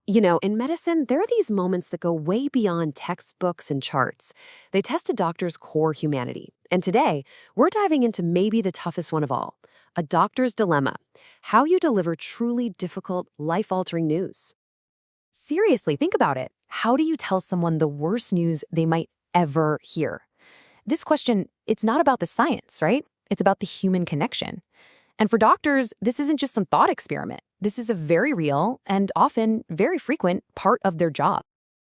In medicine, there are these moments that go way beyond textbooks and charts. They test a doctor's core humanity. And today, we're diving into maybe the toughest one of all, a doctor's dilemma: how you deliver truly difficult, life-altering news. Seriously, think about it. How do you tell someone the worst news they might ever hear? This question, it's not about the science, right? It's about the human connection. And for doctors, this isn't just some thought experiment. This is a very real and often very frequent part of their job.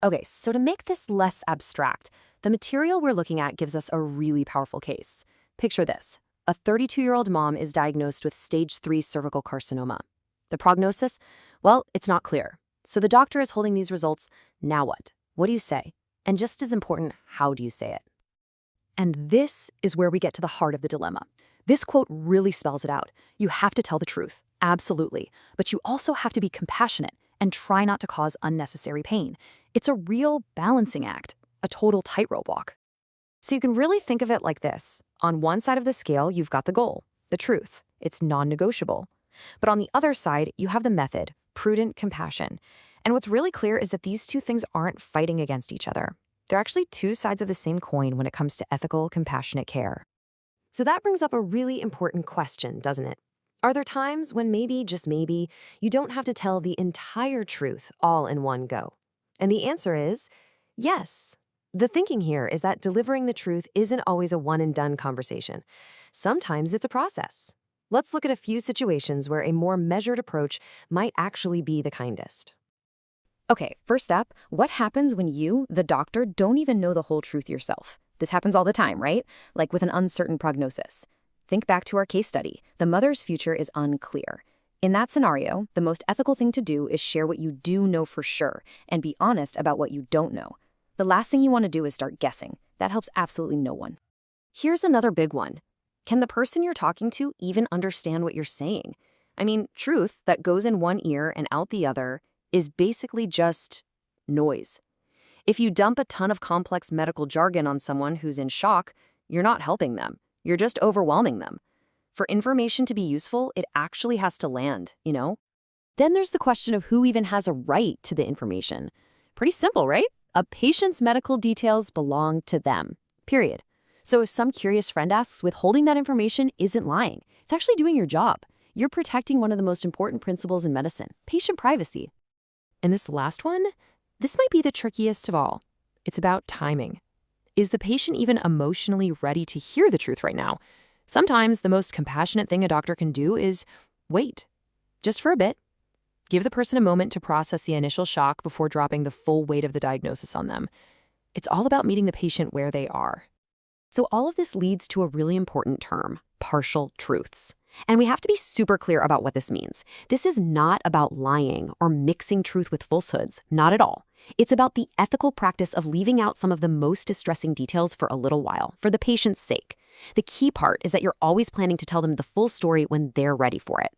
Okay, so to make this less abstract, the material we're looking at gives us a really powerful case. Picture this. A 32-year-old mom is diagnosed with stage 3 cervical carcinoma. The prognosis? Well, it's not clear. So the doctor is holding these results. Now what? What do you say? And just as important, how do you say it? And this is where we get to the heart of the dilemma. This quote really spells it out. You have to tell the truth, absolutely, but you also have to be compassionate and try not to cause unnecessary pain. It's a real balancing act, a total tightrope walk. So you can really think of it like this. On one side of the scale, you've got the goal, the truth. It's non-negotiable. But on the other side, you have the method, prudent compassion. And what's really clear is that these two things aren't fighting against each other. They're actually two sides of the same coin when it comes to ethical, compassionate care. So that brings up a really important question, doesn't it? Are there times when maybe, just maybe, you don't have to tell the entire truth all in one go? And the answer is yes. The thinking here is that delivering the truth isn't always a one-and-done conversation. Sometimes it's a process. Let's look at a few situations where a more measured approach might actually be the kindest. Okay, first up, what happens when you, the doctor, don't even know the whole truth yourself? This happens all the time, right? Like with an uncertain prognosis. Think back to our case study. The mother's future is unclear. In that scenario, the most ethical thing to do is share what you do know for sure and be honest about what you don't know. The last thing you want to do is start guessing. That helps absolutely no one. Here's another big one. Can the person you're talking to even understand what you're saying? I mean, truth that goes in one ear and out the other is basically just noise. If you dump a ton of complex medical jargon on someone who's in shock, you're not helping them. You're just overwhelming them. For information to be useful, it actually has to land, you know? Then there's the question of who even has a right to the information. Pretty simple, right? A patient's medical details belong to them, period. So if some curious friend asks, withholding that information isn't lying. It's actually doing your job. You're protecting one of the most important principles in medicine, patient privacy. And this last one? This might be the trickiest of all. It's about timing. Is the patient even emotionally ready to hear the truth right now? Sometimes the most compassionate thing a doctor can do is wait, just for a bit. Give the person a moment to process the initial shock before dropping the full weight of the diagnosis on them. It's all about meeting the patient where they are. So all of this leads to a really important term, partial truths. And we have to be super clear about what this means. This is not about lying or mixing truth with falsehoods, not at all. It's about the ethical practice of leaving out some of the most distressing details for a little while, for the patient's sake. The key part is that you're always planning to tell them the full story when they're ready for it.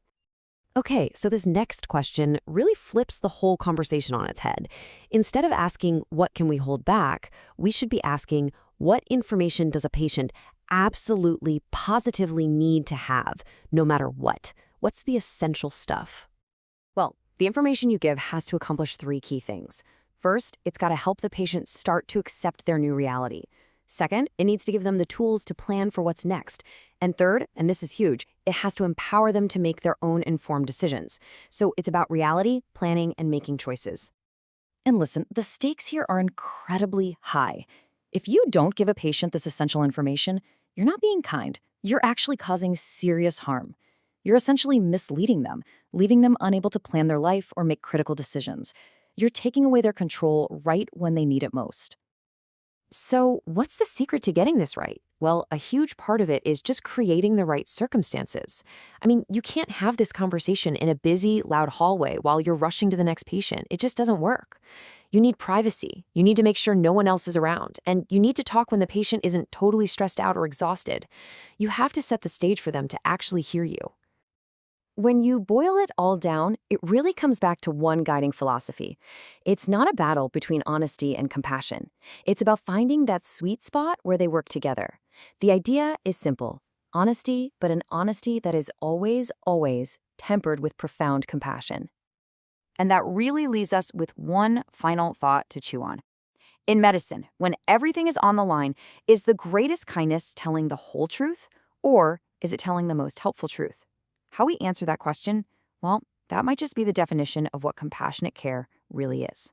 Okay, so this next question really flips the whole conversation on its head. Instead of asking, what can we hold back, we should be asking, what information does a patient absolutely, positively need to have, no matter what? What's the essential stuff? Well, the information you give has to accomplish 3 key things. First, it's got to help the patient start to accept their new reality. Second, it needs to give them the tools to plan for what's next. And third, and this is huge, it has to empower them to make their own informed decisions. So it's about reality, planning, and making choices. And listen, the stakes here are incredibly high. If you don't give a patient this essential information, you're not being kind. You're actually causing serious harm. You're essentially misleading them, leaving them unable to plan their life or make critical decisions. You're taking away their control right when they need it most. So what's the secret to getting this right? Well, a huge part of it is just creating the right circumstances. I mean, you can't have this conversation in a busy, loud hallway while you're rushing to the next patient. It just doesn't work. You need privacy. You need to make sure no one else is around. And you need to talk when the patient isn't totally stressed out or exhausted. You have to set the stage for them to actually hear you. When you boil it all down, it really comes back to one guiding philosophy. It's not a battle between honesty and compassion. It's about finding that sweet spot where they work together. The idea is simple: honesty, but an honesty that is always, always tempered with profound compassion. And that really leaves us with one final thought to chew on. In medicine, when everything is on the line, is the greatest kindness telling the whole truth, or is it telling the most helpful truth? How we answer that question, well, that might just be the definition of what compassionate care really is.